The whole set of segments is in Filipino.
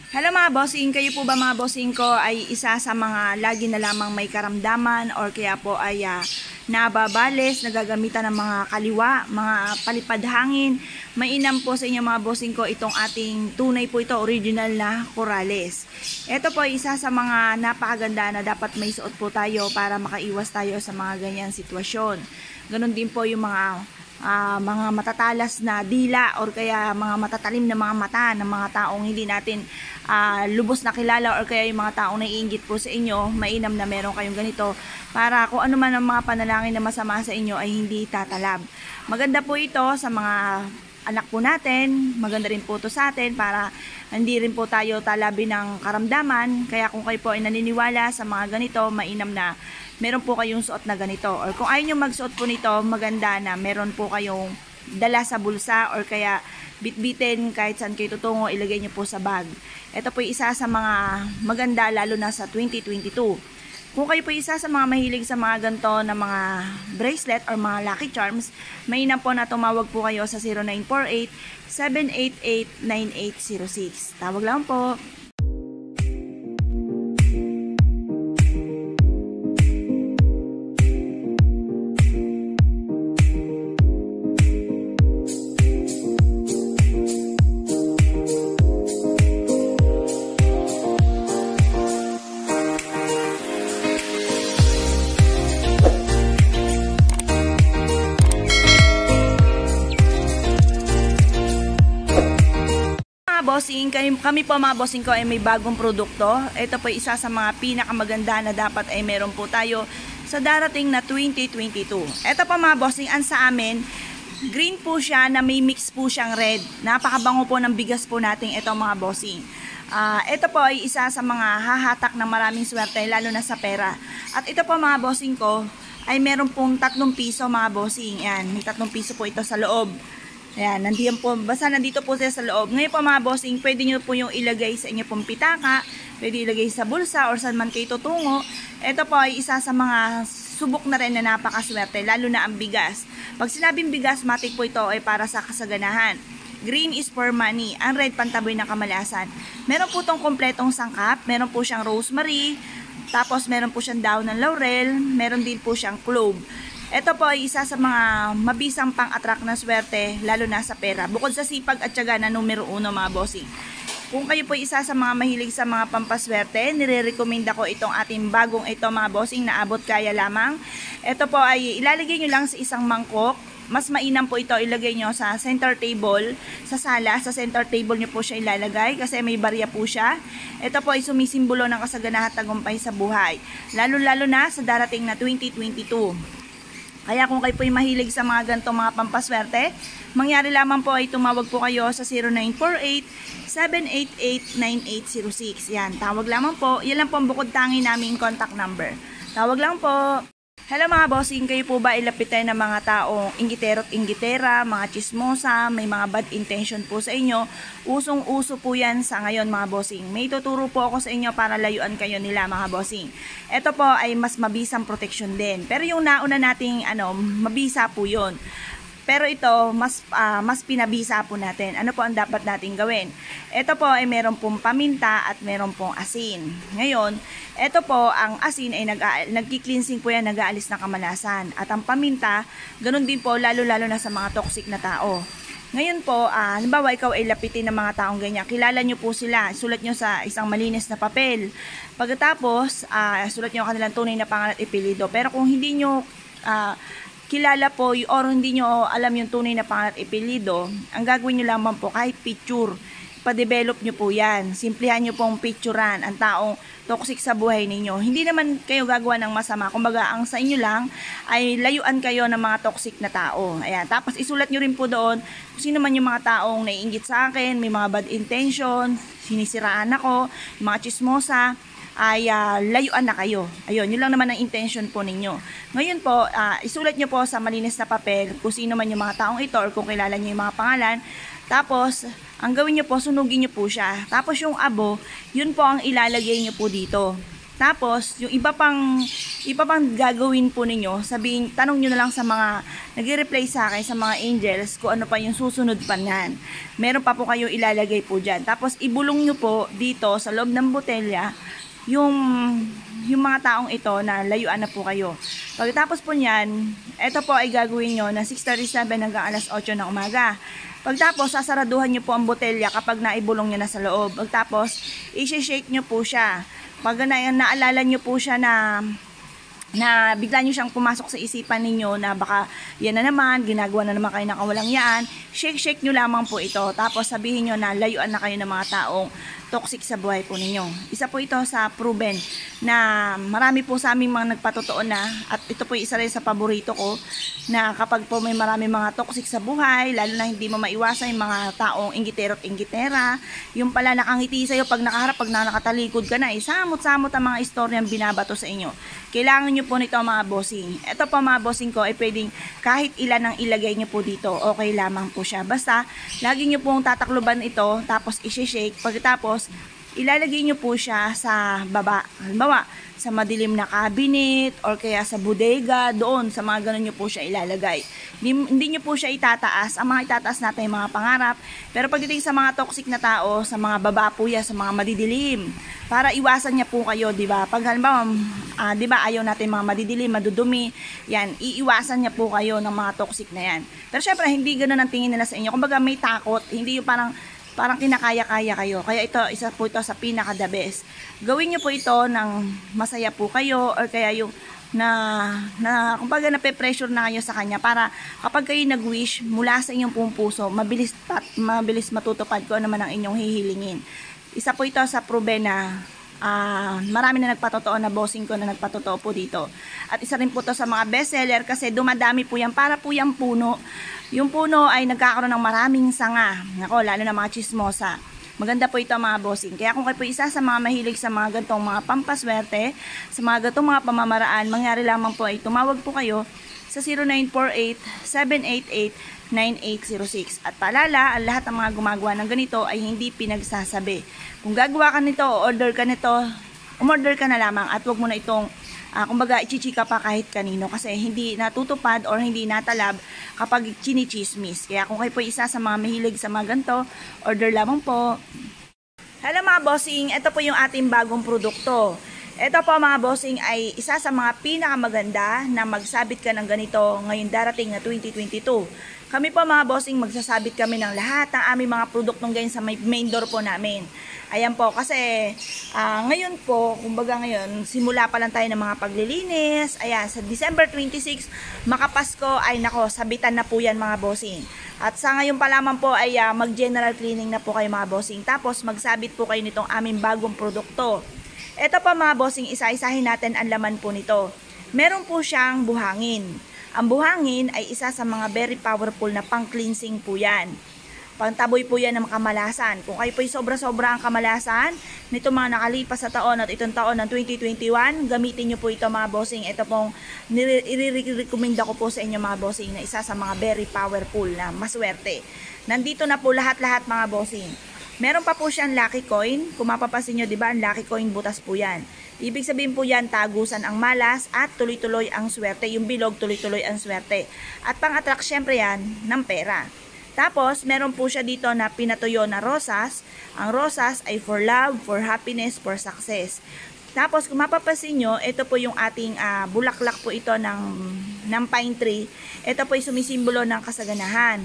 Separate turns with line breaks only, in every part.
Hello mga bossing, kayo po ba mga bossing ko ay isa sa mga lagi na lamang may karamdaman or kaya po ay nababales, nagagamitan ng mga kaliwa, mga palipad hangin. Mainam po sa inyo mga bossing ko itong ating tunay po ito, original na Corales. Ito po ay isa sa mga napakaganda na dapat may suot po tayo para makaiwas tayo sa mga ganyang sitwasyon. Ganon din po yung mga matatalas na dila or kaya mga matatalim na mga mata ng mga taong hindi natin lubos na kilala or kaya yung mga taong naiinggit po sa inyo. Mainam na meron kayong ganito para kung ano man ang mga panalangin na masama sa inyo ay hindi tatalab. Maganda po ito sa mga anak po natin, maganda rin po ito sa atin para hindi rin po tayo talabin ng karamdaman. Kaya kung kayo po ay naniniwala sa mga ganito, mainam na meron po kayong suot na ganito. Or kung ayaw nyo magsuot po nito, maganda na meron po kayong dala sa bulsa or kaya bitbitin kahit saan kayo tutungo, ilagay nyo po sa bag. Ito po isa sa mga maganda lalo na sa 2022. Kung kayo po isa sa mga mahilig sa mga ganito na mga bracelet or mga lucky charms, mainam po na tumawag po kayo sa 0948-788-9806. Tawag lang po. Bossing, kami po mga bossing ko ay may bagong produkto. Ito po isa sa mga pinakamaganda na dapat ay meron po tayo sa darating na 2022. Ito po mga bossing, ang sa amin, green po siya na may mix po siyang red. Napakabango po ng bigas po natin ito mga bossing. Ito po ay isa sa mga hahatak ng maraming swerte lalo na sa pera. At ito po mga bossing ko ay meron pong 3 piso mga bossing. Yan, may 3 piso po ito sa loob. Ayan, nandiyan po, basta nandito po siya sa loob. Ngayon po mga bossing, pwede nyo po yung ilagay sa inyo pong pitaka, pwede ilagay sa bulsa or saan man kayo tutungo. Ito po ay isa sa mga subok na rin na napakaswerte, lalo na ang bigas. Pag sinabing bigas, matik po ito ay para sa kasaganahan. Green is for money, ang red pantaboy na kamalasan. Meron po itong kompletong sangkap, meron po siyang rosemary, tapos meron po siyang daon ng laurel, meron din po siyang clove. Ito po ay isa sa mga mabisang pang-attract na swerte, lalo na sa pera. Bukod sa sipag at tiyaga na numero 1 mga bossing. Kung kayo po isa sa mga mahilig sa mga pampaswerte, nire-recommend ako itong ating bagong ito mga bossing na abot kaya lamang. Ito po ay ilalagay nyo lang sa isang mangkok. Mas mainam po ito ilagay nyo sa center table, sa sala, sa center table nyo po siya ilalagay kasi may barya po siya. Ito po ay sumisimbolo ng kasaganahan at tagumpay sa buhay. Lalo-lalo na sa darating na 2022. Kaya kung kayo po ay mahilig sa mga ganitong mga pampaswerte, mangyari lamang po ay tumawag po kayo sa 0948-788-9806. Yan, tawag lamang po. Yan lang po ang bukod tangi naming contact number. Tawag lang po. Hello mga bossing, kayo po ba ilapitan ng mga taong inggitero at inggitera, mga chismosa, may mga bad intention po sa inyo? Usong-uso po yan sa ngayon mga bossing. May tuturo po ako sa inyo para layuan kayo nila mga bossing. Ito po ay mas mabisang protection din. Pero yung nauna nating mabisa po yun. Pero ito, mas pinabisa po natin. Ano po ang dapat natin gawin? Ito po ay meron pong paminta at meron pong asin. Ngayon, ito po, ang asin ay nagki-cleansing po yan, nag-aalis ng kamalasan. At ang paminta, ganun din po, lalo-lalo na sa mga toxic na tao. Ngayon po, halimbawa ikaw ay lapitin ng mga taong ganyan. Kilala nyo po sila. Sulat nyo sa isang malinis na papel. Pagkatapos, sulat nyo ang kanilang tunay na pangalan at apelyido. Pero kung hindi nyo kilala po or hindi nyo alam yung tunay na pangalan at apelyido, ang gagawin nyo lamang po kahit picture, pa-develop nyo po yan. Simplihan nyo pong picturean ang taong toxic sa buhay ninyo. Hindi naman kayo gagawa ng masama. Kumbaga, ang sa inyo lang ay layuan kayo ng mga toxic na tao. Ayan. Tapos isulat nyo rin po doon kung sino man yung mga taong naiinggit sa akin, may mga bad intention, sinisiraan ako, mga chismosa, ay layuan na kayo. Ayun, yun lang naman ang intention po ninyo. Ngayon po, isulat nyo po sa malinis na papel kung sino man yung mga taong ito or kung kilala nyo yung mga pangalan. Tapos, ang gawin nyo po, sunugin nyo po siya. Tapos yung abo, yun po ang ilalagay nyo po dito. Tapos, yung iba pang gagawin po ninyo, tanong nyo na lang sa mga nag-reply sa akin, sa mga angels, kung ano pa yung susunod pa niyan. Meron pa po kayo ilalagay po dyan. Tapos, ibulong nyo po dito sa loob ng botelya, yung mga taong ito na layuan na po kayo. Pagkatapos po niyan, ito po ay gagawin nyo na 6:37 hanggang alas 8 ng umaga. Pagtapos, sasaraduhan nyo po ang botelya kapag naibulong nyo na sa loob. Pagtapos, i-shake nyo po siya. Pag naalala nyo po siya na bigla nyo siyang pumasok sa isipan ninyo na baka yan na naman, ginagawa na naman kayo ng kawalang yaan, shake nyo lamang po ito. Tapos sabihin nyo na layuan na kayo ng mga taong toxic sa buhay po ninyo. Isa po ito sa proven na marami po sa aming mga nagpatotoo na, at ito po isa rin sa paborito ko, na kapag po may marami mga toxic sa buhay, lalo na hindi mo maiwasan yung mga taong inggitero at inggitera, yung pala nakangiti sa'yo pag nakaharap, pag nakatalikod ka na, samot-samot ang mga istoryang binabato sa inyo. Kailangan nyo po nito mga bossing. Ito po mga bossing ko ay pwedeng kahit ilan ang ilagay nyo po dito, okay lamang po siya. Basta, lagi nyo pong tatakluban ito, tapos isi-shake. Pagkatapos, ilalagay nyo po siya sa baba. Halimbawa, sa madilim na cabinet or kaya sa bodega, doon, sa mga ganun nyo po siya ilalagay. Hindi nyo po siya itataas. Ang mga itataas natin yung mga pangarap. Pero pagdating sa mga toxic na tao, sa mga baba po yan, sa mga madidilim, para iwasan niya po kayo, di ba? Pag halimbawa, di ba, ayaw natin mga madidilim, madudumi, yan, iiwasan niya po kayo ng mga toxic na yan. Pero syempre, hindi ganun ang tingin nila sa inyo. Kumbaga may takot, hindi yung parang kinakaya-kaya kayo. Kaya ito, isa po ito sa pinaka-the best. Gawin nyo po ito ng masaya po kayo or kaya yung kumbaga nape-pressure na kayo sa kanya para kapag kayo nag-wish mula sa inyong pong puso, mabilis matutupad ko naman ang inyong hihilingin. Isa po ito sa proven na marami na nagpatotoo na bossing ko na nagpatotoo po dito. At isa rin po ito sa mga bestseller kasi dumadami po yan para po yung puno. Yung puno ay nagkakaroon ng maraming sanga. Nako, lalo na mga chismosa. Maganda po ito mga bossing. Kaya kung kayo po isa sa mga mahilig sa mga gantong mga pampaswerte, sa mga gantong mga pamamaraan, mangyari lamang po ay tumawag po kayo sa 0948-788-9806. At paalala, ang lahat ng mga gumagawa ng ganito ay hindi pinagsasabi. Kung gagawa ka nito o order ka nito, umorder ka na lamang at huwag mo na itong kumbaga ichichika pa kahit kanino kasi hindi natutupad or hindi natalab kapag chinichismis. Kaya kung kayo po isa sa mga mahilig sa mga ganito, order lamang po. Hello mga bossing, ito po yung ating bagong produkto. Ito po mga bossing ay isa sa mga pinakamaganda na magsabit ka ng ganito ngayon darating na 2022. Kami po mga bossing magsasabit kami ng lahat ng aming mga produktong ganyan sa main door po namin. Ayan po, kasi ngayon po, kumbaga ngayon, simula pa lang tayo ng mga paglilinis. Ayan, sa December 26, makapasko, ay nako, sabitan na po yan mga bossing. At sa ngayon pa lamang po ay mag-general cleaning na po kayo mga bossing. Tapos magsabit po kayo nitong aming bagong produkto. Ito pa mga bossing, isa-isahin natin ang laman po nito. Meron po siyang buhangin. Ang buhangin ay isa sa mga very powerful na pang-cleansing po yan. Pantaboy po yan ng kamalasan. Kung kayo po sobra-sobra ang kamalasan nito mga nakalipas sa taon at itong taon ng 2021, gamitin nyo po ito mga bossing. Ito pong nire-recommenda ko po sa inyo mga bossing na isa sa mga very powerful na maswerte. Nandito na po lahat-lahat mga bossing. Meron pa po siyang lucky coin. Kung mapapansin nyo, diba, ang lucky coin butas po yan. Ibig sabihin po yan, tagusan ang malas at tuloy-tuloy ang swerte. Yung bilog, tuloy-tuloy ang swerte. At pang-attract syempre yan ng pera. Tapos, meron po siya dito na pinatuyo na rosas. Ang rosas ay for love, for happiness, for success. Tapos, kung mapapansin nyo, ito po yung ating bulaklak po ito ng pine tree. Ito po yung sumisimbolo ng kasaganahan.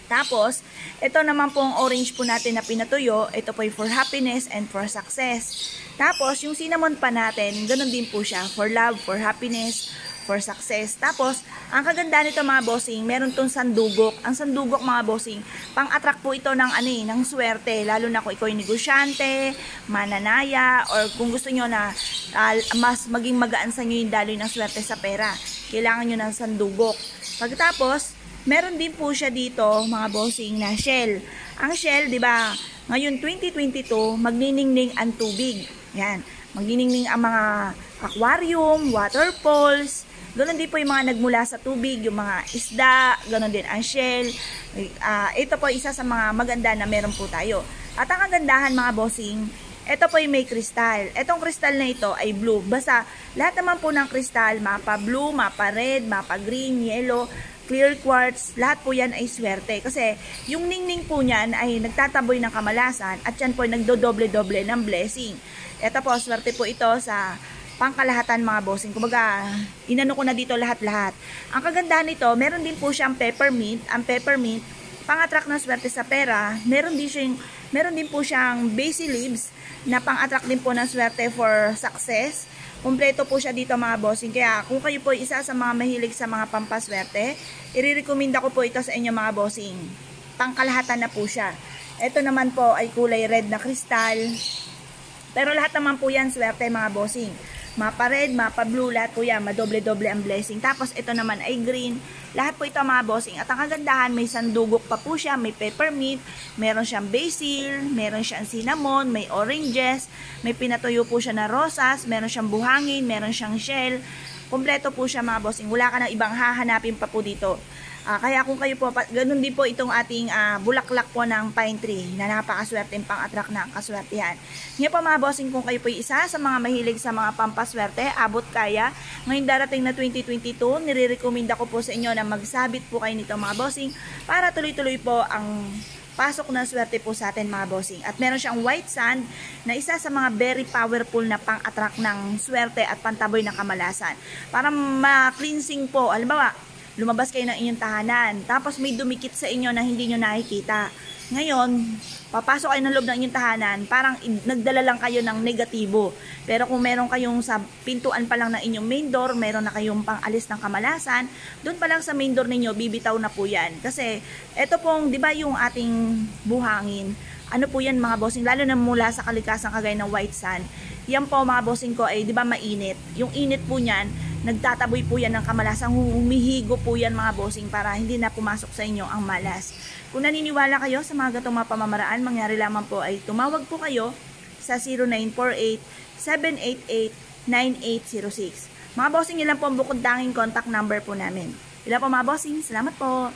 Tapos, ito naman pong orange po natin na pinatuyo, ito po yung for happiness and for success. Tapos, yung cinnamon pa natin, ganun din po siya, for love, for happiness, for success. Tapos, ang kaganda nito mga bossing, meron tong sandugok. Ang sandugok mga bossing, pang-attract po ito ng ng swerte, lalo na kung ikaw yung negosyante, mananaya, or kung gusto nyo na mas maging magaan sa inyo yung daloy ng swerte sa pera, kailangan nyo ng sandugok. Pagkatapos, meron din po siya dito, mga bossing, na shell. Ang shell, di ba, ngayon 2022, magniningning ang tubig. Yan, magniningning ang mga aquarium, waterfalls, ganoon din po yung mga nagmula sa tubig, yung mga isda, ganoon din ang shell. Ito po isa sa mga maganda na meron po tayo. At ang kagandahan mga bossing, Ito po yung may kristal. Etong kristal na ito ay blue. Basta lahat naman po ng kristal, mapa blue, mapa red, mapa green, yellow, clear quartz, lahat po yan ay swerte. Kasi yung ningning po niyan ay nagtataboy ng kamalasan at yan po ay nagdodoble-doble ng blessing. Ito po, swerte po ito sa pangkalahatan mga bossing. Kumbaga, inano ko na dito lahat-lahat. Ang kagandahan nito, meron din po siyang peppermint. Ang peppermint, pang-attract ng swerte sa pera. Meron din po siyang basil leaves na pang-attract din po ng swerte for success. Kumpleto po siya dito mga bossing. Kaya kung kayo po isa sa mga mahilig sa mga pampaswerte, i-recommenda ko po ito sa inyo mga bossing. Pangkalahatan na po siya. Ito naman po ay kulay red na kristal. Pero lahat naman po yan swerte mga bossing. Mapa red, mapa blue, lahat po yan. Madoble-doble ang blessing. Tapos ito naman ay green. Lahat po ito mga bossing. At ang kagandahan, may sandugok pa po siya. May peppermint, meron siyang basil, meron siyang cinnamon, may oranges, may pinatuyo po siya na rosas, meron siyang buhangin, meron siyang shell. Kompleto po siya mga bossing. Wala ka ng ibang hahanapin pa po dito. Kaya kung kayo po, ganun din po itong ating bulaklak po ng pine tree na napakaswerte pang-attract ng kaswertihan. Ngayon po mga bossing, kung kayo po isa sa mga mahilig sa mga pampaswerte, abot kaya, ngayon darating na 2022, nire-recommenda ko po sa inyo na magsabit po kayo nito mga bossing para tuloy-tuloy po ang pasok ng swerte po sa atin mga bossing. At meron siyang white sand na isa sa mga very powerful na pang-attract ng swerte at pantaboy ng kamalasan. Para ma-cleansing po, alimbawa, lumabas kayo ng inyong tahanan, tapos may dumikit sa inyo na hindi nyo nakikita. Ngayon, papasok kayo ng loob ng inyong tahanan, parang nagdala lang kayo ng negatibo. Pero kung meron kayong sa pintuan pa lang ng inyong main door, meron na kayong pang-alis ng kamalasan, doon pa lang sa main door ninyo, bibitaw na po yan. Kasi, eto pong, di ba yung ating buhangin, ano po yan mga bossing, lalo na mula sa kalikasan kagaya ng white sand, yan po mga bossing ko ay, di ba mainit? Yung init po niyan, nagtataboy po yan ng kamalasan, humihigo po yan mga bossing para hindi na pumasok sa inyo ang malas. Kung naniniwala kayo sa mga gatong mga pamamaraan, mangyari lamang po ay tumawag po kayo sa 0948-788-9806. Mga bossing, ilan po ang bukod tanging contact number po namin. Ilan po mga bossing, salamat po.